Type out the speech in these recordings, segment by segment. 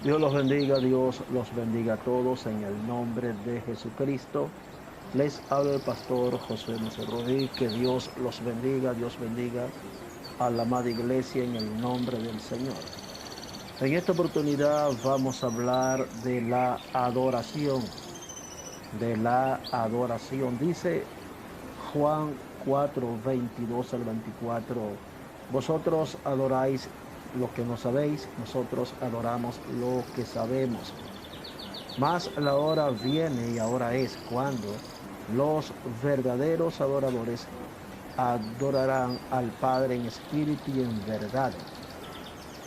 Dios los bendiga, Dios los bendiga a todos en el nombre de Jesucristo. Les habla el pastor José Moserrodí, que Dios los bendiga, Dios bendiga a la amada iglesia en el nombre del Señor. En esta oportunidad vamos a hablar de la adoración, Dice Juan 4, 22 al 24, vosotros adoráis lo que no sabéis, nosotros adoramos lo que sabemos. Mas la hora viene y ahora es cuando los verdaderos adoradores adorarán al Padre en espíritu y en verdad.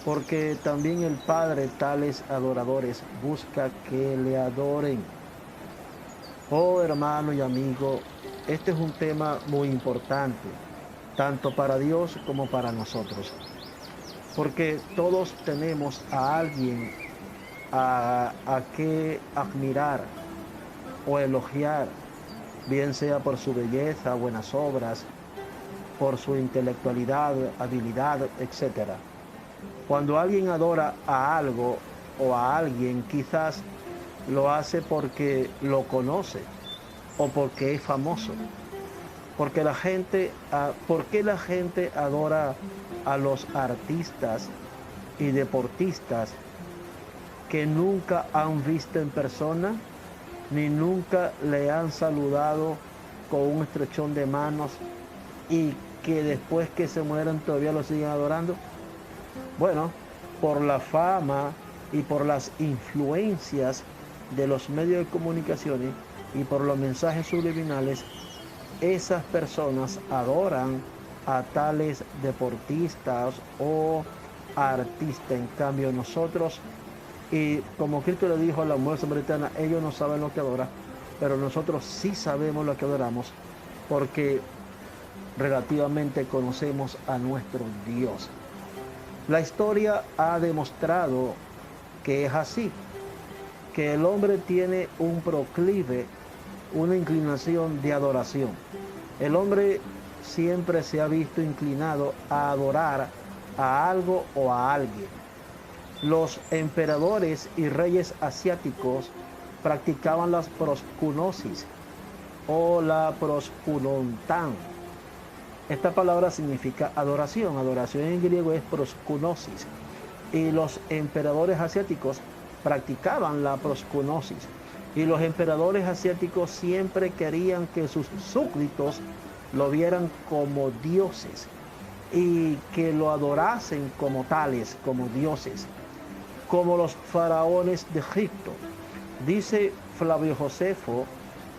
Porque también el Padre tales adoradores busca que le adoren. Oh hermano y amigo, este es un tema muy importante, tanto para Dios como para nosotros. Porque todos tenemos a alguien a que admirar o elogiar, bien sea por su belleza, buenas obras, por su intelectualidad, habilidad, etc. Cuando alguien adora a algo o a alguien, quizás lo hace porque lo conoce o porque es famoso. ¿Por qué la gente adora a los artistas y deportistas que nunca han visto en persona, ni nunca le han saludado con un estrechón de manos y que después que se mueren todavía lo siguen adorando? Bueno, por la fama y por las influencias de los medios de comunicaciones y por los mensajes subliminales, esas personas adoran a tales deportistas o artistas. En cambio nosotros, y como Cristo le dijo a la mujer samaritana, ellos no saben lo que adoran, pero nosotros sí sabemos lo que adoramos, porque relativamente conocemos a nuestro Dios. La historia ha demostrado que es así, que el hombre tiene un proclive, una inclinación de adoración. El hombre siempre se ha visto inclinado a adorar a algo o a alguien. Los emperadores y reyes asiáticos practicaban las proskunosis o la proskunontán. Esta palabra significa adoración. Adoración en griego es proskunosis. Y los emperadores asiáticos practicaban la proskunosis. Y los emperadores asiáticos siempre querían que sus súbditos lo vieran como dioses y que lo adorasen como tales, como dioses, como los faraones de Egipto. Dice Flavio Josefo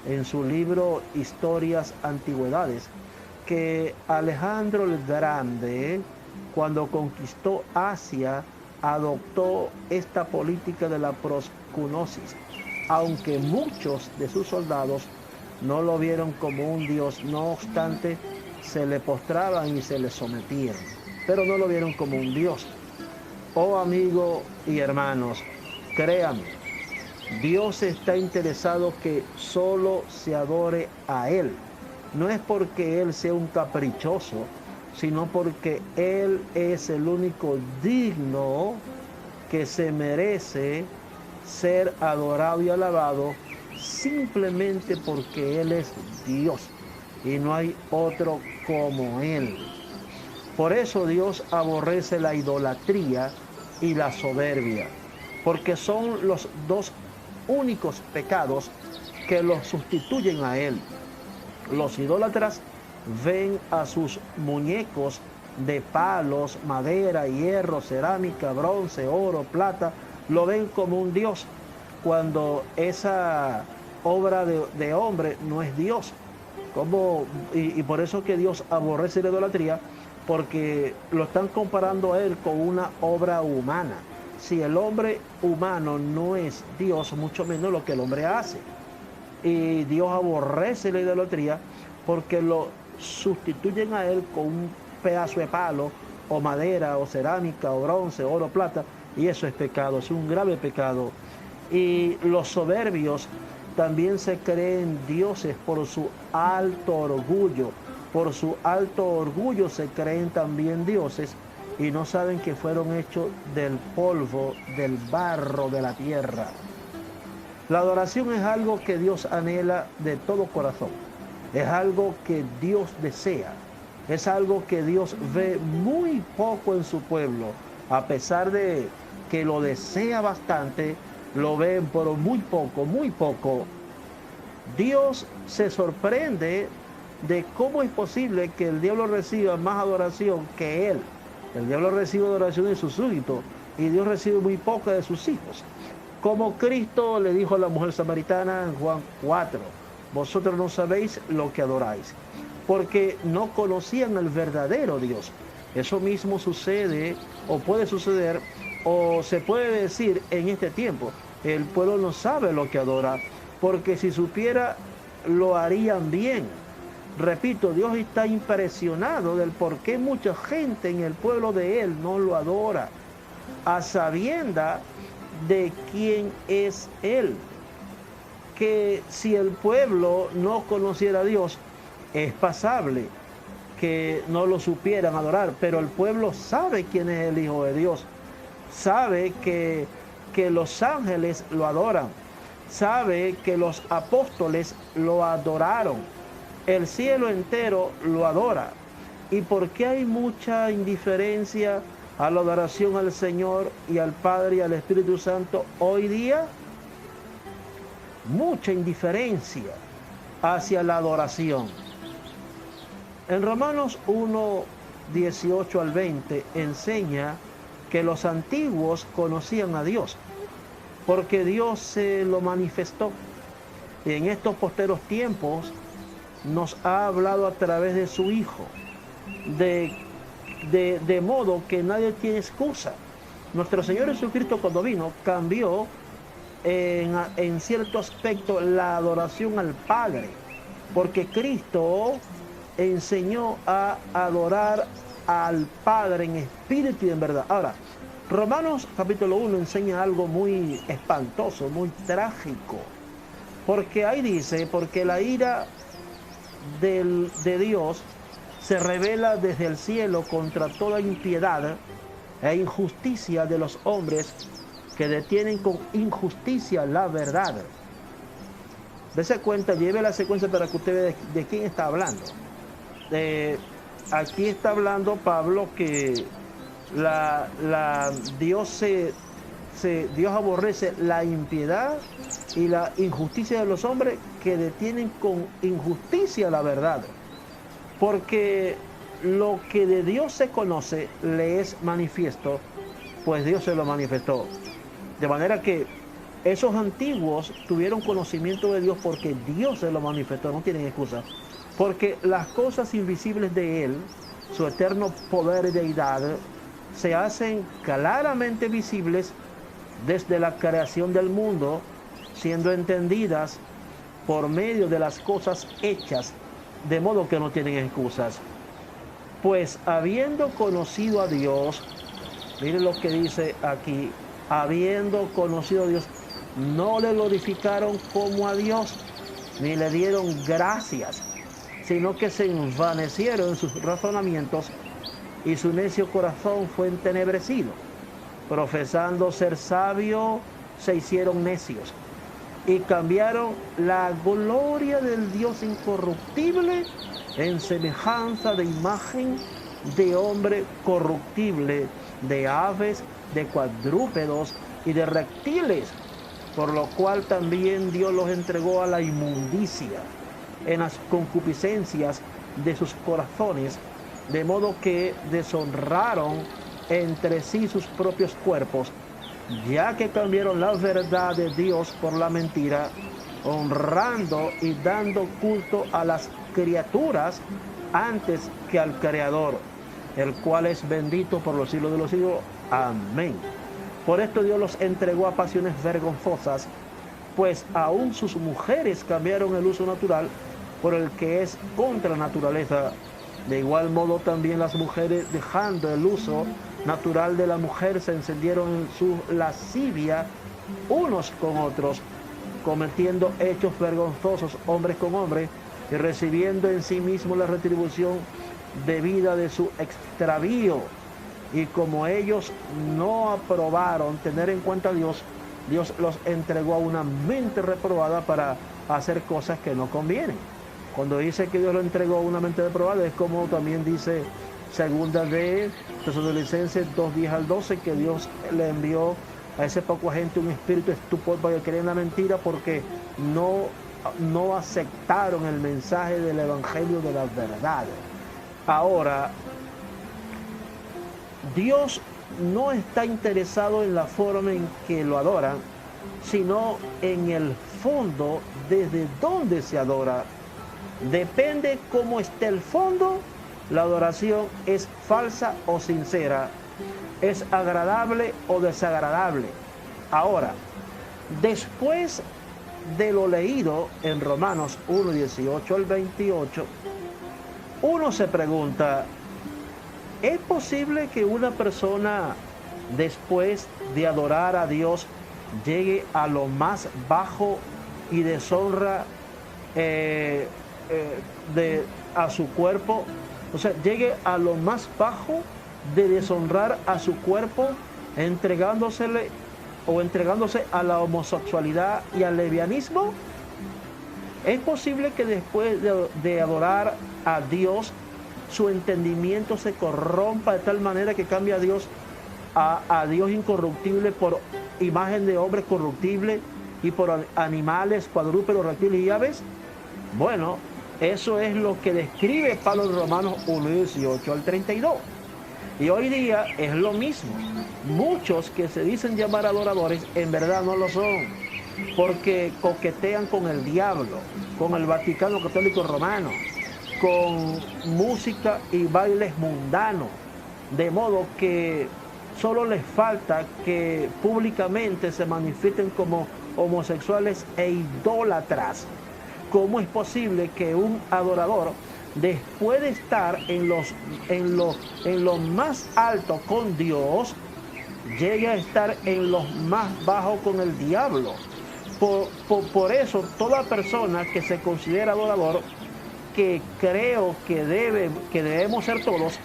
en su libro Historias Antigüedades que Alejandro el Grande, cuando conquistó Asia, adoptó esta política de la proskunosis, aunque muchos de sus soldados no lo vieron como un dios, no obstante, se le postraban y se le sometían, pero no lo vieron como un dios. Oh amigos y hermanos, créanme, Dios está interesado que solo se adore a Él. No es porque Él sea un caprichoso, sino porque Él es el único digno que se merece ser adorado y alabado, simplemente porque Él es Dios y no hay otro como Él. Por eso Dios aborrece la idolatría y la soberbia, porque son los dos únicos pecados que los sustituyen a Él. Los idólatras ven a sus muñecos de palos, madera, hierro, cerámica, bronce, oro, plata, lo ven como un dios, cuando esa obra de hombre no es Dios. Y por eso que Dios aborrece la idolatría, porque lo están comparando a Él con una obra humana. Si el hombre humano no es Dios, mucho menos lo que el hombre hace. Y Dios aborrece la idolatría porque lo sustituyen a Él con un pedazo de palo, o madera, o cerámica, o bronce, oro, plata, y eso es pecado, es un grave pecado. Y los soberbios también se creen dioses por su alto orgullo. Por su alto orgullo se creen también dioses y no saben que fueron hechos del polvo, del barro de la tierra. La adoración es algo que Dios anhela de todo corazón. Es algo que Dios desea. Es algo que Dios ve muy poco en su pueblo. A pesar de que lo desea bastante, lo ven pero muy poco, muy poco. Dios se sorprende de cómo es posible que el diablo reciba más adoración que él. El diablo recibe adoración de sus súbditos y Dios recibe muy poca de sus hijos. Como Cristo le dijo a la mujer samaritana en Juan 4, vosotros no sabéis lo que adoráis, porque no conocían al verdadero Dios. Eso mismo sucede o puede suceder o se puede decir en este tiempo. El pueblo no sabe lo que adora, porque si supiera lo harían bien. Repito, Dios está impresionado del por qué mucha gente en el pueblo de Él no lo adora, a sabienda de quién es Él. Que si el pueblo no conociera a Dios, es pasable que no lo supieran adorar, pero el pueblo sabe quién es el Hijo de Dios, sabe que los ángeles lo adoran, sabe que los apóstoles lo adoraron, el cielo entero lo adora. ¿Y por qué hay mucha indiferencia a la adoración al Señor y al Padre y al Espíritu Santo hoy día? Mucha indiferencia hacia la adoración. En Romanos 1, 18 al 20 enseña que los antiguos conocían a Dios, porque Dios se lo manifestó. Y en estos posteros tiempos nos ha hablado a través de su Hijo, de modo que nadie tiene excusa. Nuestro Señor Jesucristo, cuando vino, cambió en cierto aspecto la adoración al Padre, porque Cristo enseñó a adorar al Padre en espíritu y en verdad. Ahora, Romanos capítulo 1 enseña algo muy espantoso, muy trágico, porque ahí dice, porque la ira de Dios se revela desde el cielo contra toda impiedad e injusticia de los hombres que detienen con injusticia la verdad. Dese cuenta, lleve la secuencia para que usted vea de quién está hablando. Aquí está hablando Pablo que Dios aborrece la impiedad y la injusticia de los hombres que detienen con injusticia la verdad. Porque lo que de Dios se conoce le es manifiesto, pues Dios se lo manifestó. De manera que esos antiguos tuvieron conocimiento de Dios porque Dios se lo manifestó, no tienen excusa. Porque las cosas invisibles de Él, su eterno poder y deidad, se hacen claramente visibles desde la creación del mundo, siendo entendidas por medio de las cosas hechas, de modo que no tienen excusas. Pues habiendo conocido a Dios, miren lo que dice aquí, habiendo conocido a Dios, no le glorificaron como a Dios, ni le dieron gracias, sino que se envanecieron en sus razonamientos y su necio corazón fue entenebrecido. Profesando ser sabios, se hicieron necios y cambiaron la gloria del Dios incorruptible en semejanza de imagen de hombre corruptible, de aves, de cuadrúpedos y de reptiles, por lo cual también Dios los entregó a la inmundicia en las concupiscencias de sus corazones, de modo que deshonraron entre sí sus propios cuerpos, ya que cambiaron la verdad de Dios por la mentira, honrando y dando culto a las criaturas antes que al Creador, el cual es bendito por los siglos de los siglos. Amén. Por esto Dios los entregó a pasiones vergonzosas, pues aún sus mujeres cambiaron el uso natural por el que es contra la naturaleza. De igual modo también las mujeres, dejando el uso natural de la mujer, se encendieron en su lascivia unos con otros, cometiendo hechos vergonzosos hombres con hombres y recibiendo en sí mismo la retribución debida de su extravío. Y como ellos no aprobaron tener en cuenta a Dios, Dios los entregó a una mente reprobada para hacer cosas que no convienen. Cuando dice que Dios lo entregó a una mente reprobada, es como también dice segunda de Tesalonicenses 2:10-12, que Dios le envió a ese poco gente un espíritu estupor para que crean la mentira, porque no aceptaron el mensaje del evangelio de la verdad. Ahora, Dios no está interesado en la forma en que lo adoran, sino en el fondo desde donde se adora. Depende cómo esté el fondo, la adoración es falsa o sincera, es agradable o desagradable. Ahora, después de lo leído en Romanos 1:18-28, uno se pregunta, ¿es posible que una persona, después de adorar a Dios, llegue a lo más bajo y deshonra a su cuerpo? O sea, llegue a lo más bajo de deshonrar a su cuerpo, entregándose a la homosexualidad y al lesbianismo. ¿Es posible que después de adorar a Dios, su entendimiento se corrompa de tal manera que cambie a Dios incorruptible por imagen de hombre corruptible y por animales, cuadrúpedos, reptiles y aves? Bueno, eso es lo que describe Pablo en Romanos 1:18-32. Y hoy día es lo mismo. Muchos que se dicen llamar adoradores, en verdad no lo son, porque coquetean con el diablo, con el Vaticano Católico Romano, con música y bailes mundanos, de modo que solo les falta que públicamente se manifiesten como homosexuales e idólatras. ¿Cómo es posible que un adorador, después de estar en lo más alto con Dios, llegue a estar en lo más bajo con el diablo? Por eso, toda persona que se considera adorador, que creo que debemos ser todos,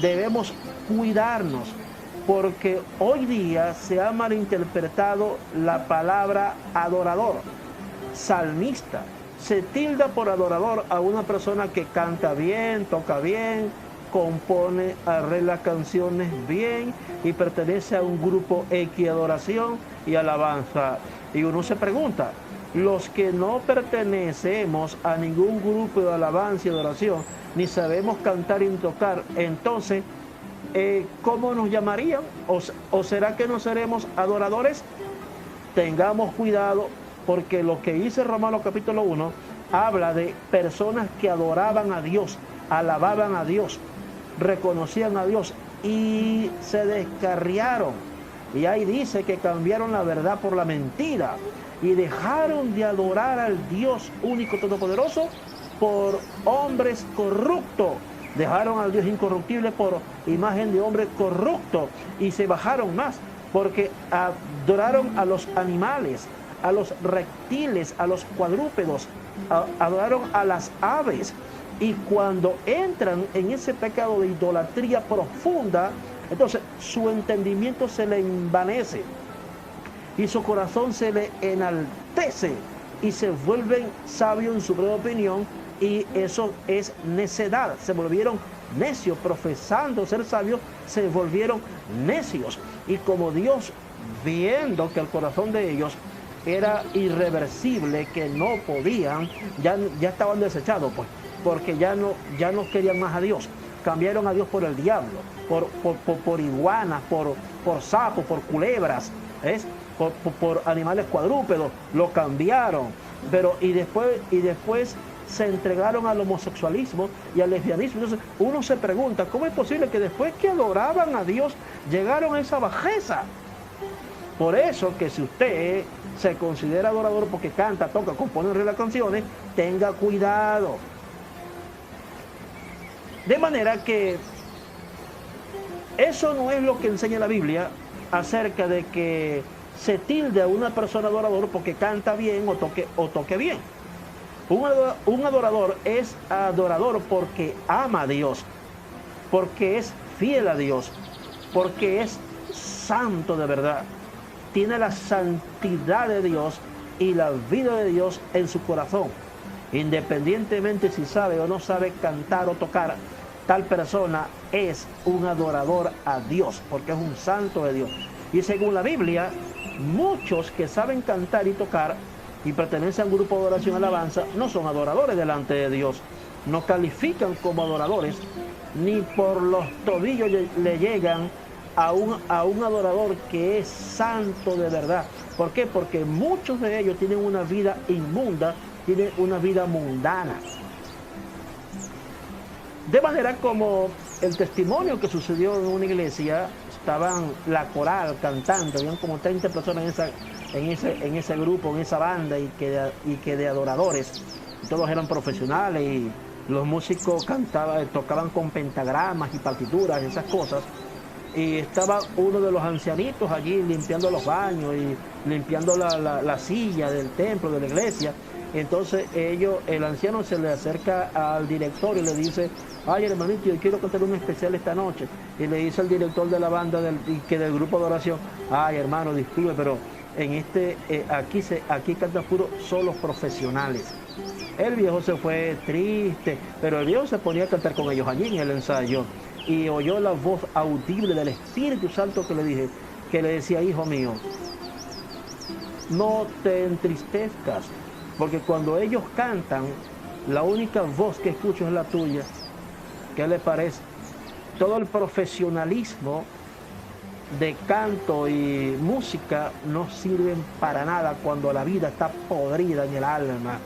debemos cuidarnos, porque hoy día se ha malinterpretado la palabra adorador. Salmista, se tilda por adorador a una persona que canta bien, toca bien, compone, arregla canciones bien y pertenece a un grupo X de adoración y alabanza. Y uno se pregunta, los que no pertenecemos a ningún grupo de alabanza y adoración, ni sabemos cantar y tocar, entonces, ¿cómo nos llamarían? ¿O será que no seremos adoradores? Tengamos cuidado, porque lo que dice Romanos capítulo 1 habla de personas que adoraban a Dios, alababan a Dios, reconocían a Dios y se descarriaron. Y ahí dice que cambiaron la verdad por la mentira y dejaron de adorar al Dios único todopoderoso por hombres corruptos. Dejaron al Dios incorruptible por imagen de hombre corrupto y se bajaron más, porque adoraron a los animales, a los reptiles, a los cuadrúpedos, adoraron a las aves. Y cuando entran en ese pecado de idolatría profunda, entonces su entendimiento se le envanece y su corazón se le enaltece y se vuelven sabios en su propia opinión, y eso es necedad. Se volvieron necios, profesando ser sabios, se volvieron necios. Y como Dios, viendo que el corazón de ellos era irreversible, que no podían, ya estaban desechados, pues, porque ya no querían más a Dios. Cambiaron a Dios por el diablo, por iguanas, por sapos, por culebras, ¿ves? Por animales cuadrúpedos, lo cambiaron. Pero y después se entregaron al homosexualismo y al lesbianismo. Entonces uno se pregunta, ¿cómo es posible que después que adoraban a Dios llegaron a esa bajeza? Por eso que si usted se considera adorador porque canta, toca, compone, arregla canciones, tenga cuidado. De manera que eso no es lo que enseña la Biblia acerca de que se tilde a una persona adorador porque canta bien o toque bien. Un adorador es adorador porque ama a Dios, porque es fiel a Dios, porque es santo de verdad. Tiene la santidad de Dios y la vida de Dios en su corazón. Independientemente si sabe o no sabe cantar o tocar, tal persona es un adorador a Dios, porque es un santo de Dios. Y según la Biblia, muchos que saben cantar y tocar y pertenecen a un grupo de oración y alabanza no son adoradores delante de Dios. No califican como adoradores, ni por los tobillos le llegan a un adorador que es santo de verdad. ¿Por qué? Porque muchos de ellos tienen una vida inmunda, tienen una vida mundana. De manera como el testimonio que sucedió en una iglesia, estaban la coral cantando, habían como 30 personas en ese grupo, en esa banda, y que de adoradores, todos eran profesionales y los músicos tocaban con pentagramas y partituras y esas cosas. Y estaba uno de los ancianitos allí limpiando los baños y limpiando la silla del templo, de la iglesia. Entonces el anciano se le acerca al director y le dice: ay, hermanito, yo quiero cantar un especial esta noche. Y le dice al director de la banda del grupo de oración: ay, hermano, disculpe, pero aquí cantan puro solos profesionales. El viejo se fue triste, pero el viejo se ponía a cantar con ellos allí en el ensayo. Y oyó la voz audible del Espíritu Santo que le decía: hijo mío, no te entristezcas, porque cuando ellos cantan, la única voz que escucho es la tuya. ¿Qué le parece? Todo el profesionalismo de canto y música no sirven para nada cuando la vida está podrida en el alma.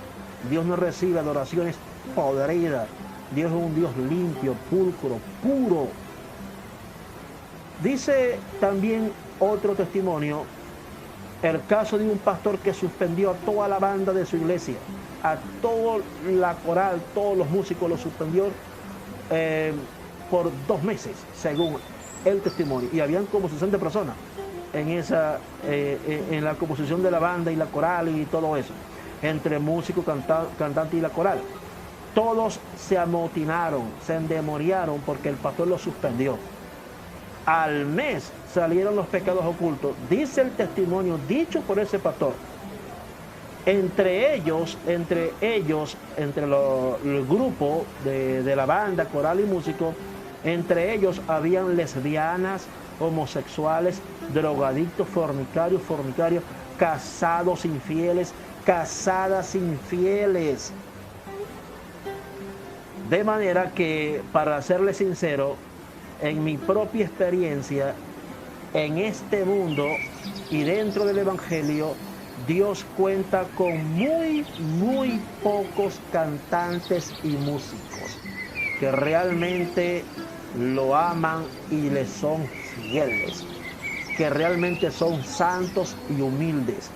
Dios no recibe adoraciones podridas. Dios es un Dios limpio, pulcro, puro. Dice también otro testimonio, el caso de un pastor que suspendió a toda la banda de su iglesia, a toda la coral, todos los músicos los suspendió por 2 meses, según el testimonio. Y habían como 60 personas en la composición de la banda y la coral y todo eso, entre músico, cantante y la coral. Todos se amotinaron, se endemoniaron porque el pastor los suspendió. Al mes salieron los pecados ocultos. Dice el testimonio dicho por ese pastor. Entre el grupo de la banda, coral y músico, entre ellos habían lesbianas, homosexuales, drogadictos, fornicarios, casados infieles, casadas infieles. De manera que, para serle sincero, en mi propia experiencia, en este mundo y dentro del Evangelio, Dios cuenta con muy pocos cantantes y músicos que realmente lo aman y le son fieles, que realmente son santos y humildes,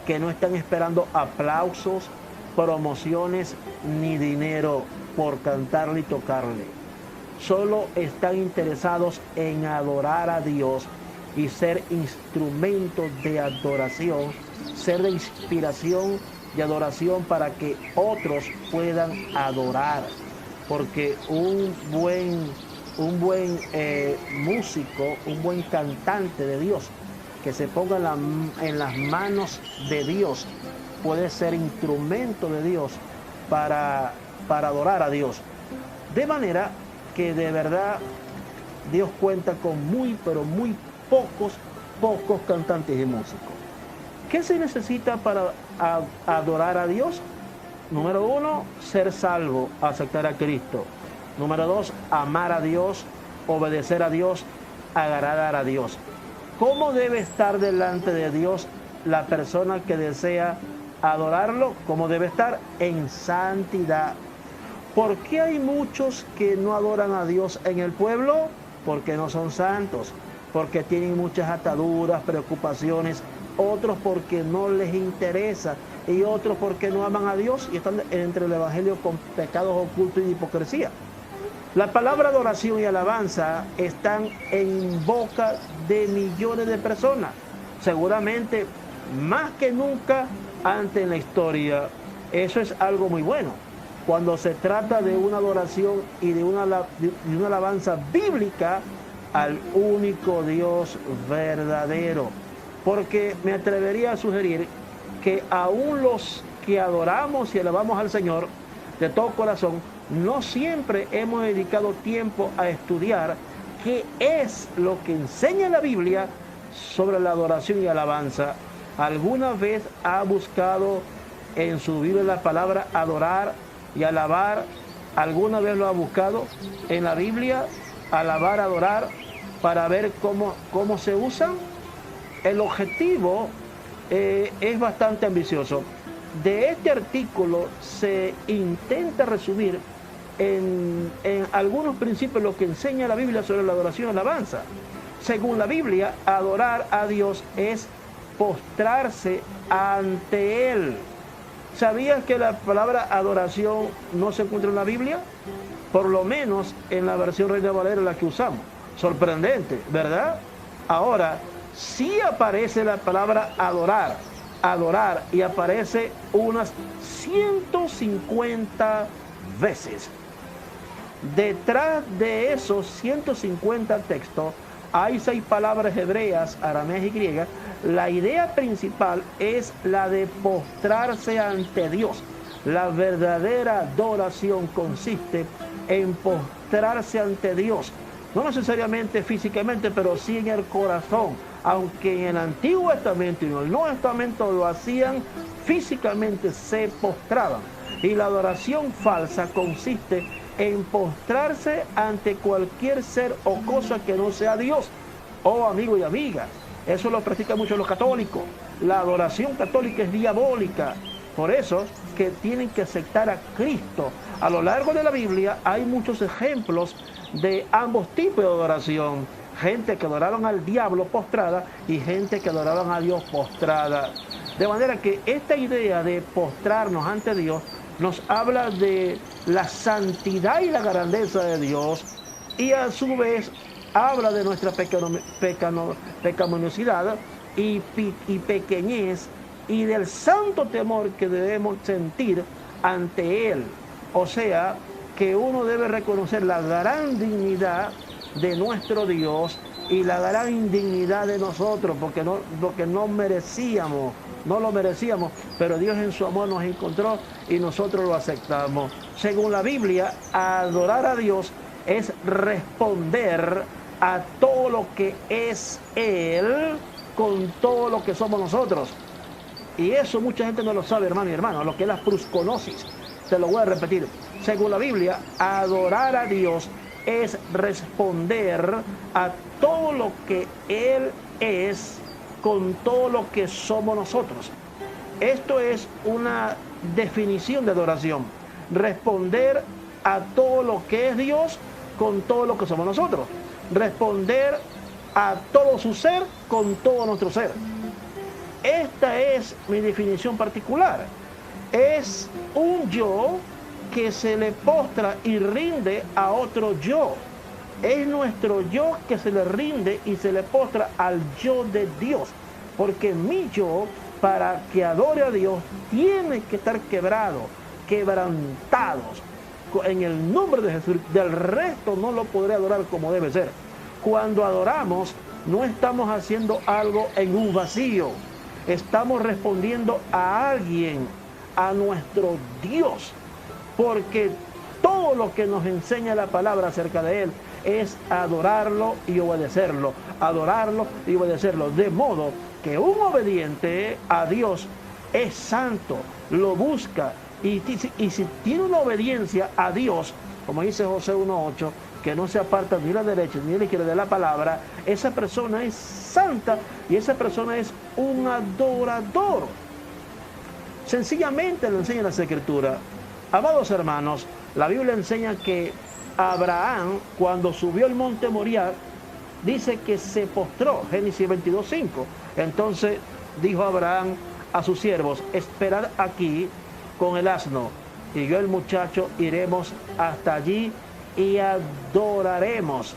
que no están esperando aplausos, promociones ni dinero por cantarle y tocarle. Solo están interesados en adorar a Dios y ser instrumentos de adoración, ser de inspiración y adoración para que otros puedan adorar. Porque un buen músico, un buen cantante de Dios, que se ponga en las manos de Dios, puede ser instrumento de Dios para adorar a Dios. De manera que de verdad Dios cuenta con muy pocos cantantes y músicos. ¿Qué se necesita para adorar a Dios? Número 1, ser salvo, aceptar a Cristo. Número 2, amar a Dios, obedecer a Dios, agradar a Dios. ¿Cómo debe estar delante de Dios la persona que desea adorarlo? ¿Cómo debe estar? En santidad. ¿Por qué hay muchos que no adoran a Dios en el pueblo? Porque no son santos, porque tienen muchas ataduras, preocupaciones, otros porque no les interesa y otros porque no aman a Dios y están entre el evangelio con pecados ocultos y hipocresía. La palabra adoración y alabanza están en boca de millones de personas, seguramente más que nunca antes en la historia. Eso es algo muy bueno. Cuando se trata de una adoración y de una alabanza bíblica, al único Dios verdadero. Porque me atrevería a sugerir que aún los que adoramos y alabamos al Señor de todo corazón, no siempre hemos dedicado tiempo a estudiar qué es lo que enseña la Biblia sobre la adoración y alabanza. ¿Alguna vez ha buscado en su Biblia la palabra adorar y alabar? ¿Alguna vez lo ha buscado en la Biblia, alabar, adorar, para ver cómo se usan? El objetivo es bastante ambicioso. De este artículo se intenta resumir en algunos principios lo que enseña la Biblia sobre la adoración y alabanza. Según la Biblia, adorar a Dios es postrarse ante Él. ¿Sabías que la palabra adoración no se encuentra en la Biblia? Por lo menos en la versión Reina Valera, la que usamos. Sorprendente, ¿verdad? Ahora, sí aparece la palabra adorar, y aparece unas 150 veces. Detrás de esos 150 textos hay 6 palabras hebreas, arameas y griegas. La idea principal es la de postrarse ante Dios. La verdadera adoración consiste en postrarse ante Dios. No necesariamente físicamente, pero sí en el corazón. Aunque en el Antiguo Testamento y en el Nuevo Testamento lo hacían físicamente, se postraban. Y la adoración falsa consiste en postrarse ante cualquier ser o cosa que no sea Dios. Oh, amigo y amiga, eso lo practican mucho los católicos. La adoración católica es diabólica. Por eso que tienen que aceptar a Cristo. A lo largo de la Biblia hay muchos ejemplos de ambos tipos de adoración. Gente que adoraron al diablo postrada y gente que adoraron a Dios postrada. De manera que esta idea de postrarnos ante Dios nos habla de la santidad y la grandeza de Dios, y a su vez habla de nuestra pecaminosidad y pequeñez, y del santo temor que debemos sentir ante Él. O sea, que uno debe reconocer la gran dignidad de nuestro Dios y la gran indignidad de nosotros, porque no merecíamos, no lo merecíamos, pero Dios en su amor nos encontró y nosotros lo aceptamos. Según la Biblia, adorar a Dios es responder a todo lo que es Él con todo lo que somos nosotros. Y eso mucha gente no lo sabe, hermano y hermano, lo que es la prosconosis. Te lo voy a repetir. Según la Biblia, adorar a Dios es responder a todo lo que Él es con todo lo que somos nosotros. Esto es una definición de adoración. Responder a todo lo que es Dios con todo lo que somos nosotros. Responder a todo su ser con todo nuestro ser. Esta es mi definición particular. Es un yo que se le postra y rinde a otro yo. Es nuestro yo que se le rinde y se le postra al yo de Dios. Porque mi yo, para que adore a Dios, tiene que estar quebrado, quebrantados en el nombre de Jesús. Del resto no lo podré adorar como debe ser. Cuando adoramos, no estamos haciendo algo en un vacío. Estamos respondiendo a alguien, a nuestro Dios. Porque todo lo que nos enseña la palabra acerca de Él es adorarlo y obedecerlo. Adorarlo y obedecerlo. De modo que un obediente a Dios es santo, lo busca. Y si tiene una obediencia a Dios, como dice Josué 1:8, que no se aparta ni la derecha ni la izquierda de la palabra, esa persona es santa y esa persona es un adorador. Sencillamente lo enseña la Escritura. Amados hermanos, la Biblia enseña que Abraham, cuando subió el monte Moriah, dice que se postró, Génesis 22:5. Entonces dijo Abraham a sus siervos: esperad aquí con el asno, y yo el muchacho iremos hasta allí y adoraremos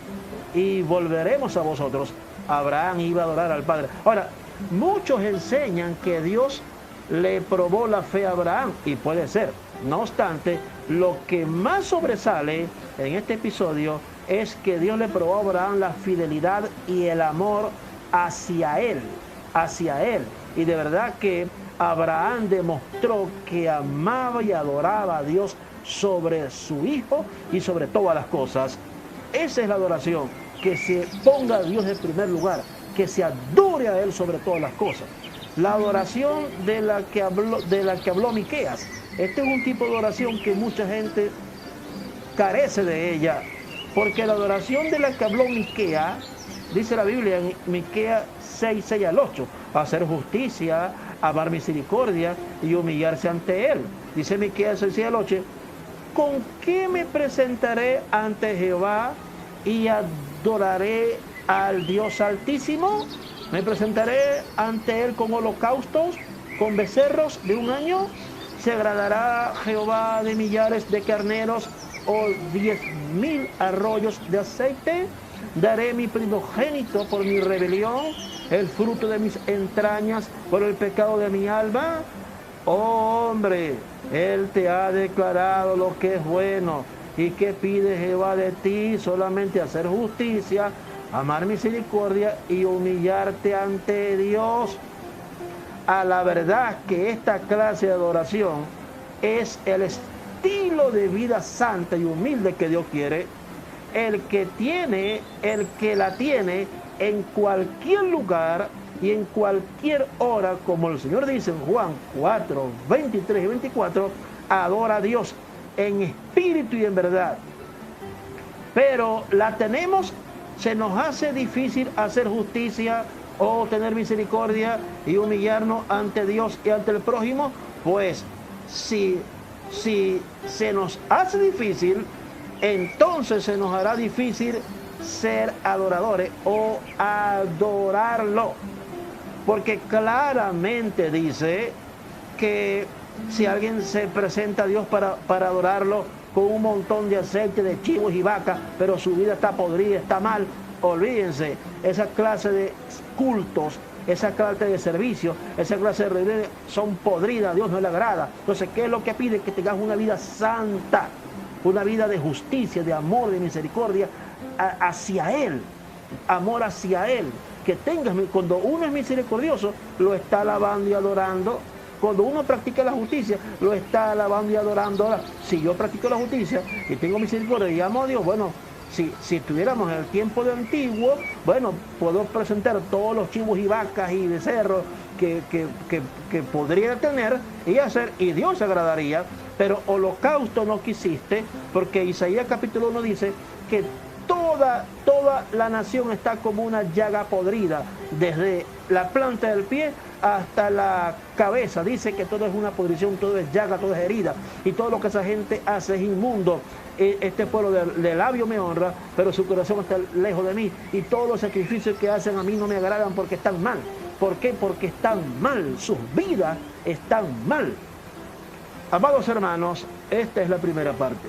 y volveremos a vosotros. Abraham iba a adorar al Padre. Ahora, muchos enseñan que Dios le probó la fe a Abraham, y puede ser. No obstante, lo que más sobresale en este episodio es que Dios le probó a Abraham la fidelidad y el amor hacia él, hacia él. Y de verdad que Abraham demostró que amaba y adoraba a Dios sobre su hijo y sobre todas las cosas. Esa es la adoración, que se ponga a Dios en primer lugar, que se adore a Él sobre todas las cosas. La adoración de la que habló Miqueas. Este es un tipo de adoración que mucha gente carece de ella, porque la adoración de la que habló Miqueas, dice la Biblia en Miqueas 6, 6 al 8, hacer justicia, amar misericordia y humillarse ante Él. Dice Miqueas 6, 6 al 8, ¿con qué me presentaré ante Jehová y adoraré al Dios Altísimo? ¿Me presentaré ante Él con holocaustos, con becerros de un año? ¿Se agradará Jehová de millares de carneros o 10,000 arroyos de aceite? ¿Daré mi primogénito por mi rebelión, el fruto de mis entrañas por el pecado de mi alma? Oh, hombre, Él te ha declarado lo que es bueno. ¿Y qué pide Jehová de ti? Solamente hacer justicia, amar misericordia y humillarte ante Dios. A la verdad que esta clase de adoración es el estilo de vida santa y humilde que Dios quiere. El que la tiene en cualquier lugar y en cualquier hora, como el Señor dice en Juan 4, 23 y 24, adora a Dios en espíritu y en verdad. Pero la tenemos, se nos hace difícil hacer justicia o tener misericordia y humillarnos ante Dios y ante el prójimo. Pues si se nos hace difícil, entonces se nos hará difícil ser adoradores o adorarlo. Porque claramente dice que si alguien se presenta a Dios para adorarlo con un montón de aceite de chivos y vacas, pero su vida está podrida, está mal, olvídense, esa clase de cultos, esa clase de servicio, esa clase de reuniones son podridas, a Dios no le agrada. Entonces, ¿qué es lo que pide? Que tengas una vida santa, una vida de justicia, de amor, de misericordia hacia Él, amor hacia Él. Que tengas, cuando uno es misericordioso, lo está alabando y adorando. Cuando uno practica la justicia, lo está alabando y adorando. Ahora, si yo practico la justicia y tengo misericordia y amo a Dios, bueno, si estuviéramos en el tiempo de antiguo, bueno, puedo presentar todos los chivos y vacas y becerros que podría tener y hacer, y Dios se agradaría, pero holocausto no quisiste, porque Isaías capítulo 1 dice que toda la nación está como una llaga podrida, desde la planta del pie hasta la cabeza. Dice que todo es una podrición, todo es llaga, todo es herida, y todo lo que esa gente hace es inmundo. Este pueblo de labio me honra, pero su corazón está lejos de mí, y todos los sacrificios que hacen a mí no me agradan porque están mal. ¿Por qué? Porque están mal, sus vidas están mal. Amados hermanos, esta es la primera parte.